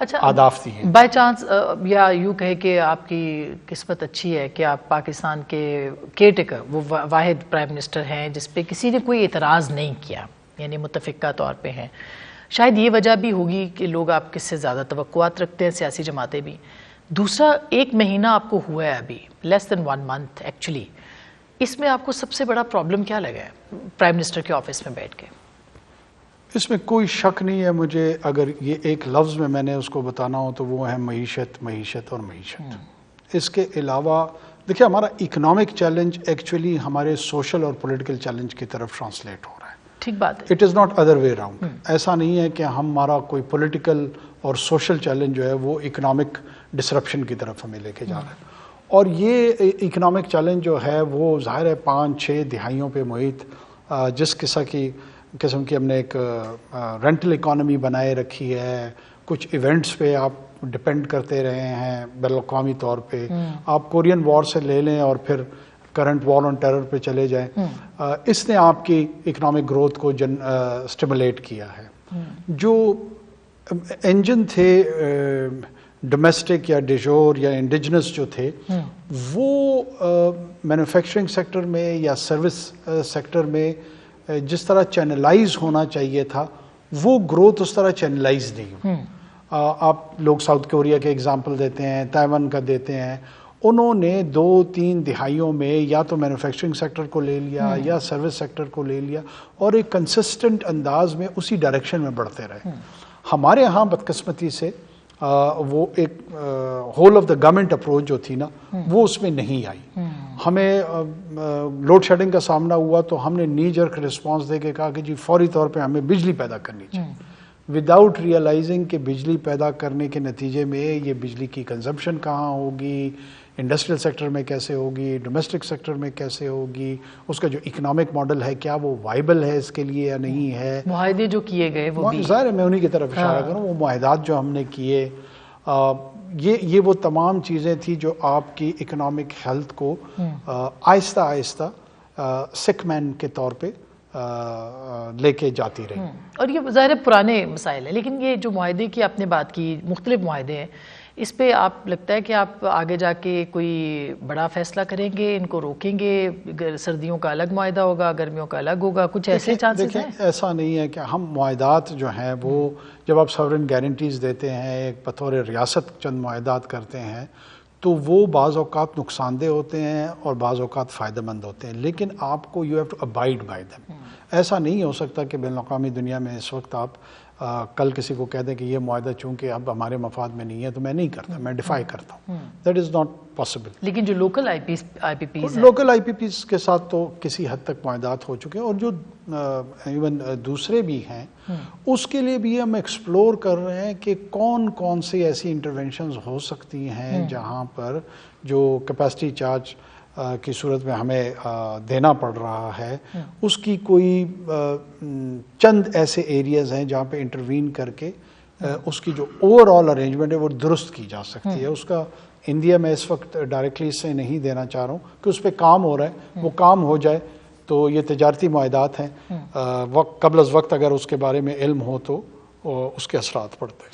اہداف دیے. By chance یا یوں کہے کہ آپ کی قسمت اچھی ہے کہ آپ پاکستان کے کیئر ٹیکر وہ واحد پرائم منسٹر ہیں جس پہ کسی نے کوئی اعتراض نہیں کیا، یعنی متفقہ طور پہ ہیں. شاید یہ وجہ بھی ہوگی کہ لوگ آپ کس سے زیادہ توقعات رکھتے ہیں، سیاسی جماعتیں بھی. دوسرا، 1 مہینہ آپ کو ہوا ہے ابھی، لیس دین 1 month ایکچولی. اس میں آپ کو سب سے بڑا پرابلم کیا لگا ہے پرائم منسٹر کے آفس میں بیٹھ کے؟ اس میں کوئی شک نہیں ہے مجھے، اگر یہ ایک لفظ میں نے اس کو بتانا ہو تو وہ ہے معیشت، معیشت اور معیشت. اس کے علاوہ دیکھیں ہمارا اکنامک چیلنج ایکچولی ہمارے سوشل اور پولیٹیکل چیلنج کی طرف ٹرانسلیٹ ہو رہا ہے. ٹھیک بات ہے. It is not other way round. ایسا نہیں ہے کہ ہمارا کوئی پولیٹیکل اور سوشل چیلنج جو ہے وہ اکنامک ڈسرپشن کی طرف ہمیں لے کے جا رہا ہے. اور یہ اکنامک چیلنج جو ہے وہ ظاہر ہے 5-6 دہائیوں پہ محیط، جس قسم کی ہم نے ایک رینٹل اکانومی بنائے رکھی ہے، کچھ ایونٹس پہ آپ ڈپینڈ کرتے رہے ہیں بین الاقوامی طور پہ. آپ کورین وار سے لے لیں اور پھر کرنٹ وار آن ٹیرر پہ چلے جائیں، اس نے آپ کی اکنامک گروتھ کو اسٹیمولیٹ کیا ہے. جو انجن تھے ڈومیسٹک یا ڈیجور یا انڈیجنس جو تھے، وہ مینوفیکچرنگ سیکٹر میں یا سروس سیکٹر میں جس طرح چینلائز ہونا چاہیے تھا وہ گروتھ اس طرح چینلائز نہیں ہوئی. آپ لوگ ساؤتھ کوریا کے اگزامپل دیتے ہیں، تائیوان کا دیتے ہیں. انہوں نے 2-3 دہائیوں میں یا تو مینوفیکچرنگ سیکٹر کو لے لیا یا سروس سیکٹر کو لے لیا اور ایک کنسسٹنٹ انداز میں اسی ڈائریکشن میں بڑھتے رہے. ہمارے ہاں بدقسمتی سے وہ ایک whole of the government approach جو تھی نا وہ اس میں نہیں آئی. ہمیں لوڈ شیڈنگ کا سامنا ہوا تو ہم نے نی جرک رسپانس دے کے کہا کہ جی فوری طور پہ ہمیں بجلی پیدا کرنی چاہیے، وداؤٹ ریئلائزنگ کہ بجلی پیدا کرنے کے نتیجے میں یہ بجلی کی کنزمپشن کہاں ہوگی، انڈسٹریل سیکٹر میں کیسے ہوگی، ڈومیسٹک سیکٹر میں کیسے ہوگی، اس کا جو اکنامک ماڈل ہے کیا وہ وائبل ہے اس کے لیے یا نہیں ہے. معاہدے جو کیے گئے وہ بھی ظاہر ہے میں انہی کی طرف اشارہ کروں، وہ معاہدات جو ہم نے کیے، یہ وہ تمام چیزیں تھیں جو آپ کی اکنامک ہیلتھ کو آہستہ آہستہ سک مین کے طور پہ لے کے جاتی رہی. اور یہ ظاہر پرانے مسائل ہیں، لیکن یہ جو معاہدے کی آپ نے بات کی، مختلف معاہدے ہیں، اس پہ آپ لگتا ہے کہ آپ آگے جا کے کوئی بڑا فیصلہ کریں گے، ان کو روکیں گے؟ سردیوں کا الگ معاہدہ ہوگا، گرمیوں کا الگ ہوگا، کچھ ایسے چانسز ہیں؟ ایسا نہیں ہے کہ ہم معاہدات جو ہیں وہ جب آپ سورن گارنٹیز دیتے ہیں، ایک بطور ریاست چند معاہدات کرتے ہیں تو وہ بعض اوقات نقصان دہ ہوتے ہیں اور بعض اوقات فائدہ مند ہوتے ہیں، لیکن آپ کو you have to abide by them. ایسا نہیں ہو سکتا کہ بین الاقوامی دنیا میں اس وقت آپ کل کسی کو کہہ دیں کہ یہ معاہدہ چونکہ اب ہمارے مفاد میں نہیں ہے تو میں نہیں کرتا، میں ڈیفائی کرتا ہوں. That is not possible. لیکن جو لوکل آئی پی پیز لوکل آئی پی پیز کے ساتھ تو کسی حد تک معاہدات ہو چکے ہیں، اور جو ایون دوسرے بھی ہیں اس کے لیے بھی ہم ایکسپلور کر رہے ہیں کہ کون کون سی ایسی انٹرونشنز ہو سکتی ہیں جہاں پر جو کیپیسٹی چارج کی صورت میں ہمیں دینا پڑ رہا ہے، اس کی کوئی چند ایسے ایریاز ہیں جہاں پہ انٹروین کر کے اس کی جو اوور آل ارینجمنٹ ہے وہ درست کی جا سکتی ہے. اس کا انڈیا میں اس وقت ڈائریکٹلی اس سے نہیں دینا چاہ رہا ہوں کہ اس پہ کام ہو رہا ہے، وہ کام ہو جائے تو یہ تجارتی معاہدات ہیں، قبل از وقت اگر اس کے بارے میں علم ہو تو اس کے اثرات پڑتے ہیں.